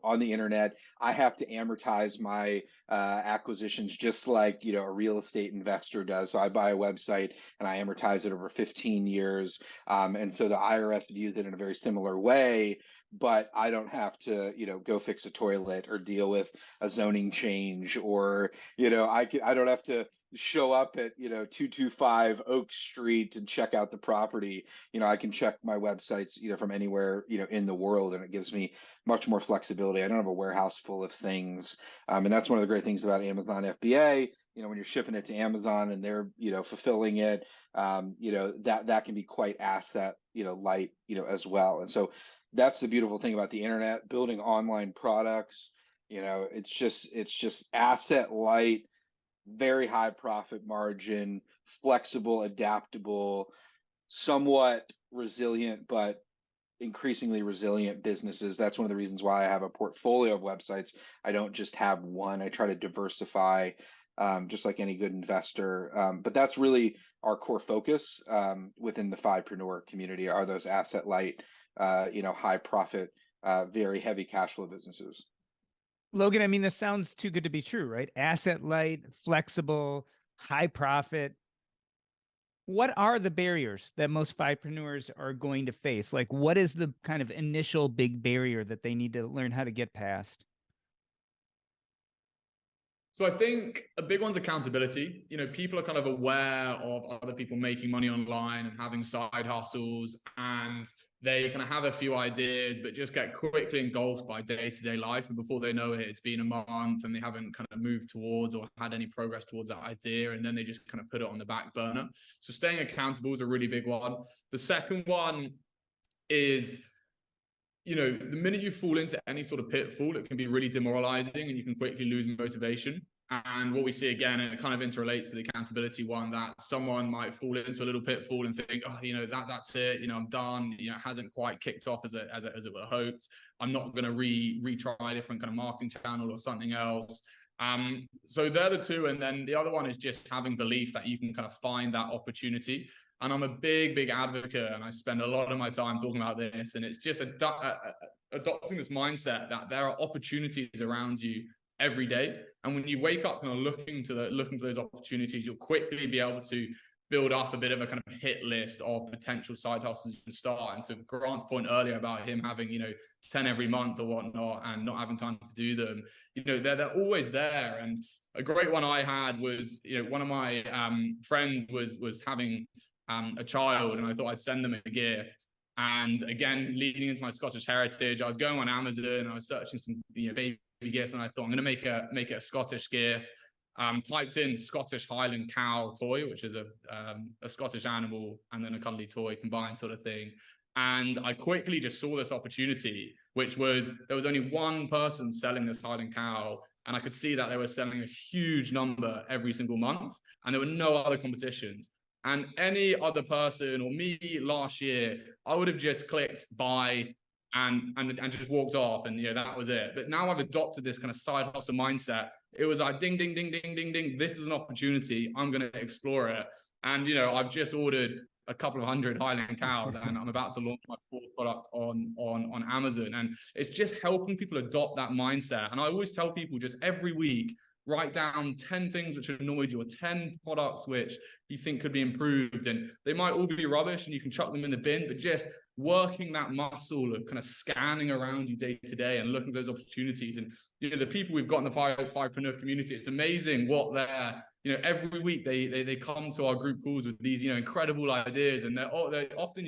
Speaker 3: on the internet. I have to amortize my acquisitions just like, a real estate investor does. So I buy a website and I amortize it over 15 years. And so the IRS views it in a very similar way, but I don't have to, go fix a toilet or deal with a zoning change, or, I don't have to show up at 225 Oak Street and check out the property. I can check my websites from anywhere in the world, and it gives me much more flexibility. I don't have a warehouse full of things, and that's one of the great things about Amazon FBA. When you're shipping it to Amazon and they're fulfilling it, that can be quite asset light as well. And so that's the beautiful thing about the internet, building online products. It's just asset light, very high profit margin, flexible, adaptable, somewhat resilient, but increasingly resilient businesses. That's one of the reasons why I have a portfolio of websites. I don't just have one. I try to diversify, just like any good investor. But that's really our core focus within the Firepreneur community, are those asset light, high profit, very heavy cash flow businesses.
Speaker 1: Logan, I mean, this sounds too good to be true, right? Asset light, flexible, high profit. What are the barriers that most Firepreneurs are going to face? Like, what is the kind of initial big barrier that they need to learn how to get past?
Speaker 2: So I think a big one's accountability. People are kind of aware of other people making money online and having side hustles, and they kind of have a few ideas, but just get quickly engulfed by day-to-day life. And before they know it, it's been a month and they haven't kind of moved towards or had any progress towards that idea. And then they just kind of put it on the back burner. So staying accountable is a really big one. The second one is, the minute you fall into any sort of pitfall, it can be really demoralizing and you can quickly lose motivation. And what we see again, and it kind of interrelates to the accountability one, that someone might fall into a little pitfall and think, that's it, I'm done. It hasn't quite kicked off as it were hoped. I'm not going to retry a different kind of marketing channel or something else. So they're the two. And then the other one is just having belief that you can kind of find that opportunity. And I'm a big advocate, and I spend a lot of my time talking about this, and it's just adopting this mindset that there are opportunities around you every day. And when you wake up kind of looking for those opportunities, you'll quickly be able to build up a bit of a kind of hit list of potential side hustles you can start. And to Grant's point earlier about him having, 10 every month or whatnot and not having time to do them, they're always there. And a great one I had was, one of my friends was having a child, and I thought I'd send them a gift. And again, leading into my Scottish heritage, I was going on Amazon and I was searching some baby gifts, and I thought I'm going to make a Scottish gift. Typed in Scottish Highland cow toy, which is a Scottish animal and then a cuddly toy combined sort of thing. And I quickly just saw this opportunity, which was there was only one person selling this Highland cow, and I could see that they were selling a huge number every single month, and there were no other competitions. And any other person or me last year, I would have just clicked buy and just walked off, and that was it. But now I've adopted this kind of side hustle mindset. It was like ding, ding, ding, ding, ding, ding. This is an opportunity. I'm going to explore it. And I've just ordered a couple of hundred Highland cows, and I'm about to launch my fourth product on Amazon. And it's just helping people adopt that mindset. And I always tell people, just every week, write down 10 things which annoyed you, or 10 products which you think could be improved. And they might all be rubbish and you can chuck them in the bin, but just working that muscle of kind of scanning around you day to day and looking for those opportunities. And the people we've got in the Firepreneur community, it's amazing what they're, every week they come to our group calls with these incredible ideas, and they're often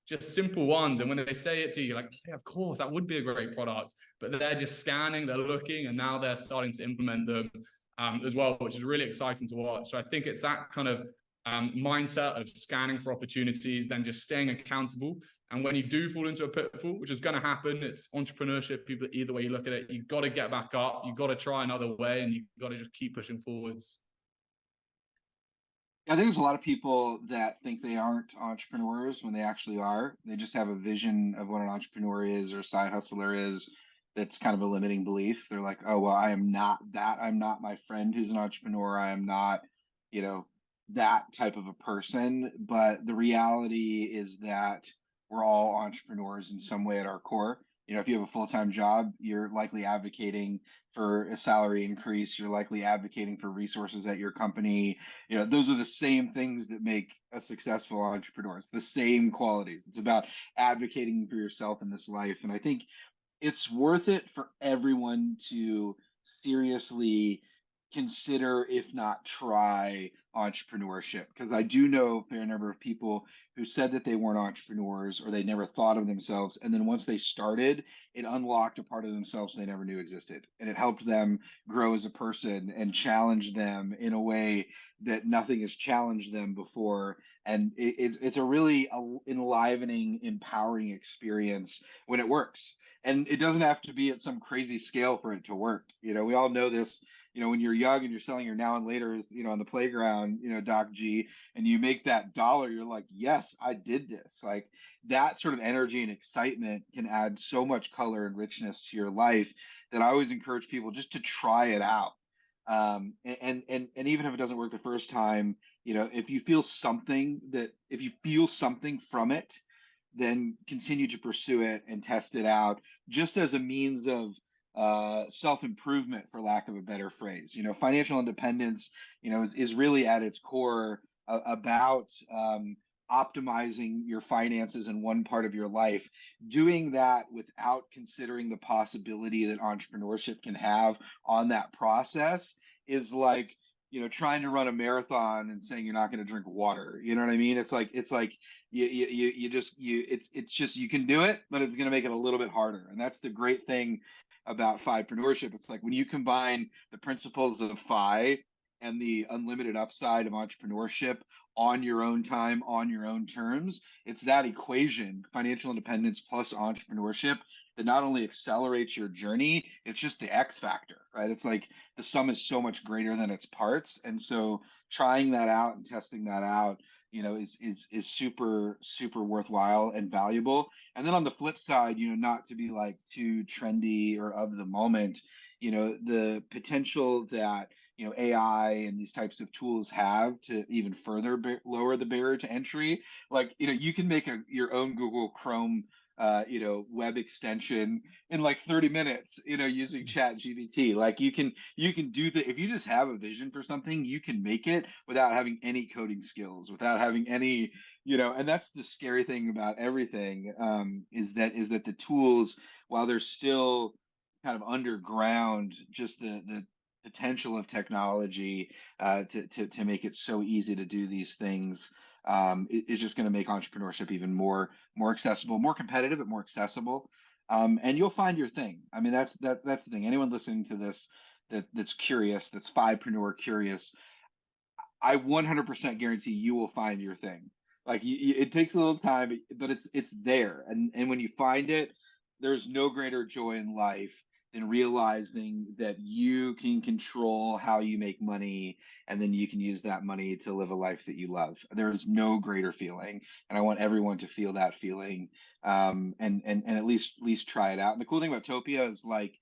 Speaker 2: just simple ones. And when they say it to you, you're like, yeah, of course that would be a great product, but they're just scanning, they're looking, and now they're starting to implement them as well, which is really exciting to watch. So I think it's that kind of mindset of scanning for opportunities, then just staying accountable. And when you do fall into a pitfall, which is going to happen, it's entrepreneurship. People, either way you look at it, you've got to get back up, you've got to try another way, and you've got to just keep pushing forwards.
Speaker 3: I think there's a lot of people that think they aren't entrepreneurs when they actually are. They just have a vision of what an entrepreneur is or a side hustler is. That's kind of a limiting belief. They're like, oh, well, I am not that. I'm not my friend who's an entrepreneur. I am not, that type of a person. But the reality is that we're all entrepreneurs in some way at our core. You know, if you have a full-time job, you're likely advocating for a salary increase. You're likely advocating for resources at your company. You know, those are the same things that make a successful entrepreneur. It's the same qualities. It's about advocating for yourself in this life. And I think it's worth it for everyone to seriously consider, if not try, entrepreneurship. Because I do know a fair number of people who said that they weren't entrepreneurs or they never thought of themselves. And then once they started, it unlocked a part of themselves they never knew existed. And it helped them grow as a person and challenge them in a way that nothing has challenged them before. And it's a really enlivening, empowering experience when it works. And it doesn't have to be at some crazy scale for it to work. You know, we all know this. You know, when you're young and you're selling your now and later, you know, on the playground, you know, Doc G, and you make that dollar, you're like, yes, I did this. Like that sort of energy and excitement can add so much color and richness to your life that I always encourage people just to try it out. And even if it doesn't work the first time, you know, if you feel something from it, then continue to pursue it and test it out just as a means of self-improvement, for lack of a better phrase. You know, financial independence, you know, is really at its core about optimizing your finances in one part of your life, doing that without considering the possibility that entrepreneurship can have on that process is like, you know, trying to run a marathon and saying you're not going to drink water. You know what I mean? It's like it's just you can do it, but it's going to make it a little bit harder. And that's the great thing about Firepreneur. It's like when you combine the principles of Fi and the unlimited upside of entrepreneurship on your own time, on your own terms, it's that equation, financial independence plus entrepreneurship, that not only accelerates your journey, it's just the X factor, right? It's like the sum is so much greater than its parts. And so trying that out and testing that out, you know, is super, super worthwhile and valuable. And then on the flip side, you know, not to be like too trendy or of the moment, you know, the potential that, you know, AI and these types of tools have to even further lower the barrier to entry. Like, you know, you can make your own Google Chrome you know, web extension in like 30 minutes, you know, using Chat GPT. Like you can do that. If you just have a vision for something, you can make it without having any coding skills, without having any, you know, and that's the scary thing about everything, is that the tools, while they're still kind of underground, just the potential of technology to make it so easy to do these things is just going to make entrepreneurship even more accessible, more competitive, but more accessible. And you'll find your thing. I mean, that's the thing. Anyone listening to this that's curious, that's Firepreneur curious, I 100% guarantee you will find your thing. Like it takes a little time, but it's there. And when you find it, there's no greater joy in life than realizing that you can control how you make money, and then you can use that money to live a life that you love. There is no greater feeling, and I want everyone to feel that feeling, and at least try it out. And the cool thing about Topia is like,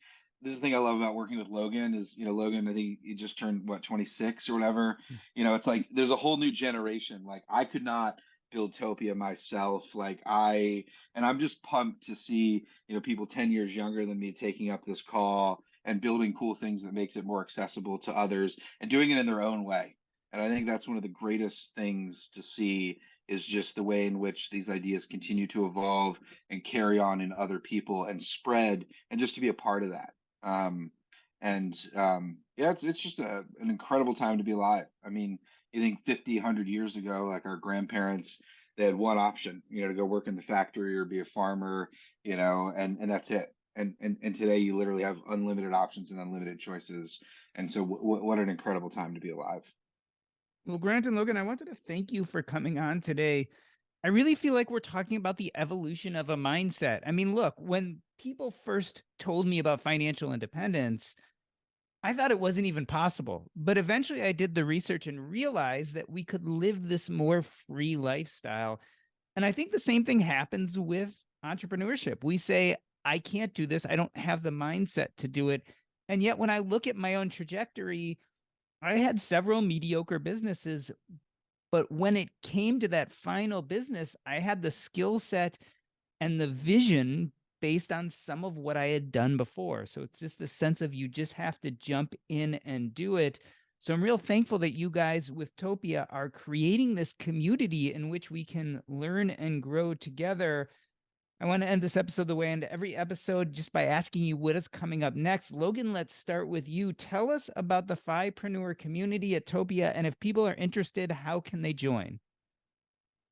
Speaker 3: this is the thing I love about working with Logan is, you know, Logan, I think he just turned what, 26 or whatever. You know, it's like there's a whole new generation. Like I could not build Topia myself. And I'm just pumped to see, you know, people 10 years younger than me taking up this call and building cool things that makes it more accessible to others and doing it in their own way. And I think that's one of the greatest things to see is just the way in which these ideas continue to evolve and carry on in other people and spread, and just to be a part of that. Yeah, it's just an incredible time to be alive. I mean, you think 50, 100 years ago, like our grandparents, they had one option, you know, to go work in the factory or be a farmer, you know, and that's it. And today you literally have unlimited options and unlimited choices. And so what an incredible time to be alive.
Speaker 1: Well, Grant and Logan, I wanted to thank you for coming on today. I really feel like we're talking about the evolution of a mindset. I mean, look, when people first told me about financial independence, I thought it wasn't even possible. But eventually I did the research and realized that we could live this more free lifestyle. And I think the same thing happens with entrepreneurship. We say, I can't do this. I don't have the mindset to do it. And yet when I look at my own trajectory, I had several mediocre businesses, but when it came to that final business, I had the skill set and the vision based on some of what I had done before. So it's just the sense of you just have to jump in and do it. So I'm real thankful that you guys with Topia are creating this community in which we can learn and grow together. I want to end this episode the way I end every episode, just by asking you what is coming up next. Logan, let's start with you. Tell us about the Firepreneur community at Topia, and if people are interested, how can they join?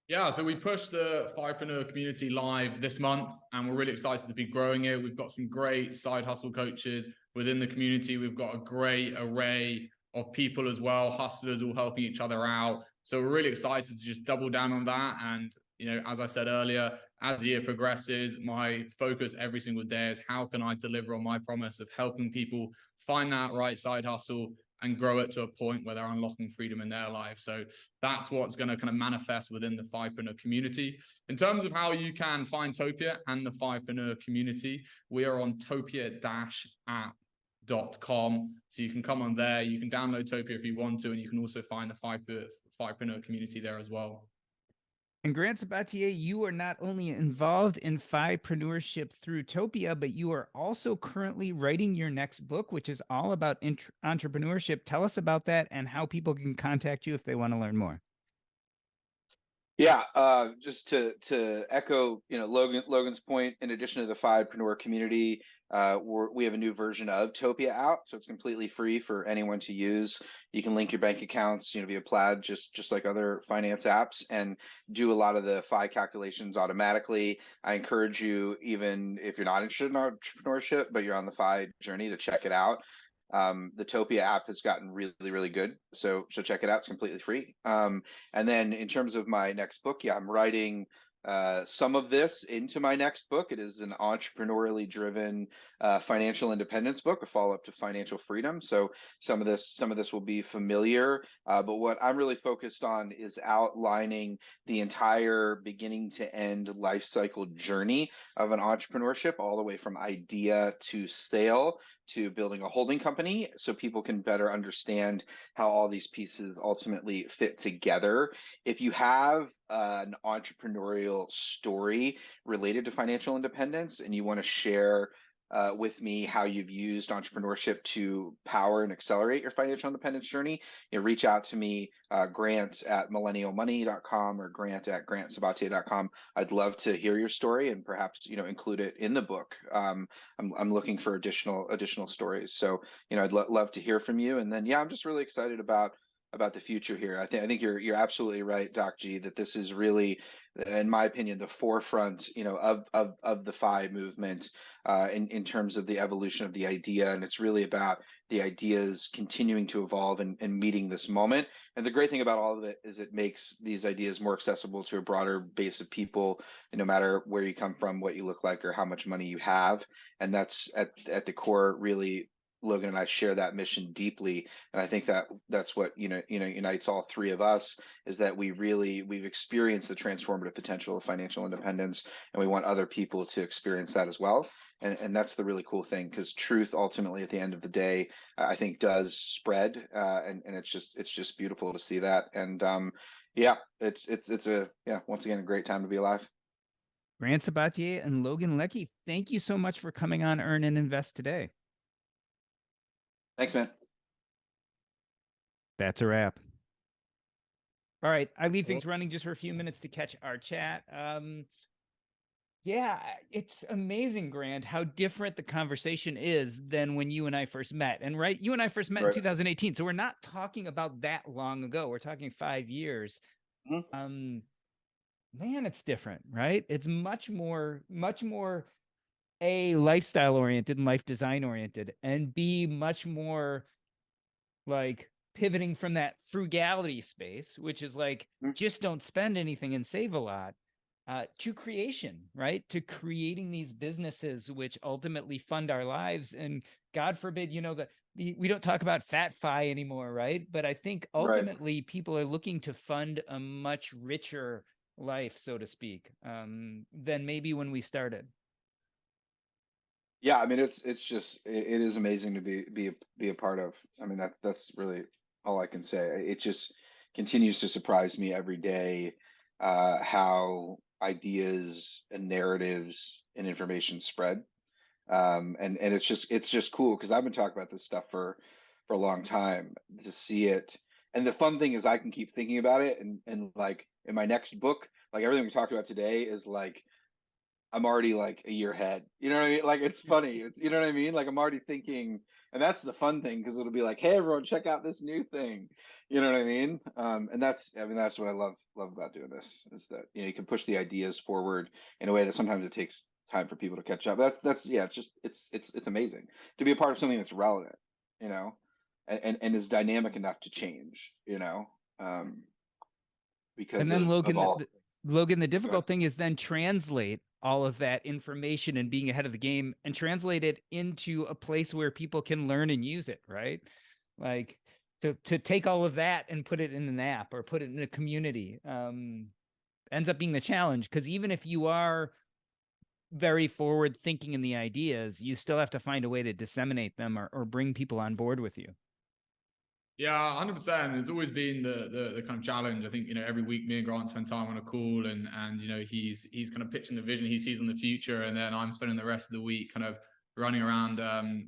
Speaker 2: Yeah, so we pushed the Firepreneur community live this month, and we're really excited to be growing it. We've got some great side hustle coaches within the community. We've got a great array of people as well, hustlers all helping each other out. So we're really excited to just double down on that. And, you know, as I said earlier, as the year progresses, my focus every single day is how can I deliver on my promise of helping people find that right side hustle and grow it to a point where they're unlocking freedom in their life. So that's what's going to kind of manifest within the Firepreneur community. In terms of how you can find Topia and the Firepreneur community, we are on Topia-app.com. So you can come on there, you can download Topia if you want to, and you can also find the Firepreneur community there as well.
Speaker 1: And Grant Sabatier, you are not only involved in Firepreneurship through Topia, but you are also currently writing your next book, which is all about entrepreneurship. Tell us about that and how people can contact you if they want to learn more.
Speaker 3: Yeah, just to echo, Logan's point. In addition to the Firepreneur community, we have a new version of Topia out, so it's completely free for anyone to use. You can link your bank accounts, via Plaid, just like other finance apps, and do a lot of the FI calculations automatically. I encourage you, even if you're not interested in entrepreneurship, but you're on the FI journey, to check it out. The Topia app has gotten really, really good. So check it out. It's completely free. And then in terms of my next book, yeah, I'm writing some of this into my next book. It is an entrepreneurially driven financial independence book, a follow-up to Financial Freedom. So some of this will be familiar, but what I'm really focused on is outlining the entire beginning to end life cycle journey of an entrepreneurship, all the way from idea to sale to building a holding company, so people can better understand how all these pieces ultimately fit together. If you have an entrepreneurial story related to financial independence and you want to share with me how you've used entrepreneurship to power and accelerate your financial independence journey, reach out to me, Grant at millennialmoney.com or Grant at grantsabatier.com. I'd love to hear your story and perhaps include it in the book. I'm looking for additional stories, so I'd love to hear from you. And then I'm just really excited about the future here. I think you're absolutely right, Doc G, that this is really, in my opinion, the forefront, of the FI movement in terms of the evolution of the idea. And it's really about the ideas continuing to evolve and meeting this moment. And the great thing about all of it is it makes these ideas more accessible to a broader base of people, no matter where you come from, what you look like, or how much money you have. And that's at the core, really. Logan and I share that mission deeply, and I think that's what unites all three of us, is that we've experienced the transformative potential of financial independence, and we want other people to experience that as well. And that's the really cool thing, because truth ultimately at the end of the day, I think, does spread, and it's just beautiful to see that. And it's once again a great time to be alive.
Speaker 1: Grant Sabatier and Logan Leckie, thank you so much for coming on Earn and Invest today.
Speaker 3: Thanks, man.
Speaker 1: That's a wrap. All right, I leave things running just for a few minutes to catch our chat. Yeah, it's amazing, Grant, how different the conversation is than when you and I first met. And right, you and I first met in 2018, so we're not talking about that long ago. We're talking 5 years. Man, it's different, right? It's much more A, lifestyle oriented and life design oriented, and B, much more like pivoting from that frugality space, which is like just don't spend anything and save a lot, to creation, right? To creating these businesses which ultimately fund our lives. And God forbid, we don't talk about fat fi anymore, right? But I think ultimately people are looking to fund a much richer life, so to speak, than maybe when we started.
Speaker 3: Yeah, I mean, it is amazing to be a part of. I mean, that's really all I can say. It just continues to surprise me every day, how ideas and narratives and information spread. And it's just cool because I've been talking about this stuff for a long time, to see it. And the fun thing is I can keep thinking about it, and like in my next book, like everything we talked about today is like I'm already like a year ahead. You know what I mean? Like it's funny. It's, you know what I mean? Like I'm already thinking, and that's the fun thing, because it'll be like, hey everyone, check out this new thing. You know what I mean? And that's, I mean, that's what I love about doing this, is that, you know, you can push the ideas forward in a way that sometimes it takes time for people to catch up. That's yeah, it's just it's amazing to be a part of something that's relevant, you know, and is dynamic enough to change, you know,
Speaker 1: And
Speaker 3: because
Speaker 1: then
Speaker 3: of all.
Speaker 1: Logan, the
Speaker 3: Go ahead.
Speaker 1: difficult thing is then translate all of that information and being ahead of the game and translate it into a place where people can learn and use it, right? Like to take all of that and put it in an app or put it in a community ends up being the challenge, because even if you are very forward thinking in the ideas, you still have to find a way to disseminate them or bring people on board with you.
Speaker 2: Yeah, 100%. It's always been the kind of challenge. I think, you know, every week me and Grant spend time on a call, and you know, he's kind of pitching the vision he sees in the future, and then I'm spending the rest of the week kind of running around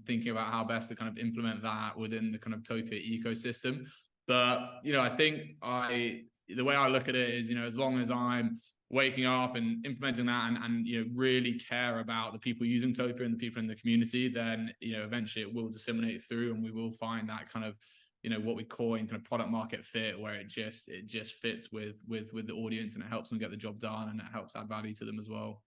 Speaker 2: thinking about how best to kind of implement that within the kind of Topia ecosystem. But, you know, I think the way I look at it is, you know, as long as I'm waking up and implementing that, and you know, really care about the people using Topia and the people in the community, then, you know, eventually it will disseminate through, and we will find that kind of, you know, what we call in kind of product market fit, where it just fits with the audience, and it helps them get the job done, and it helps add value to them as well.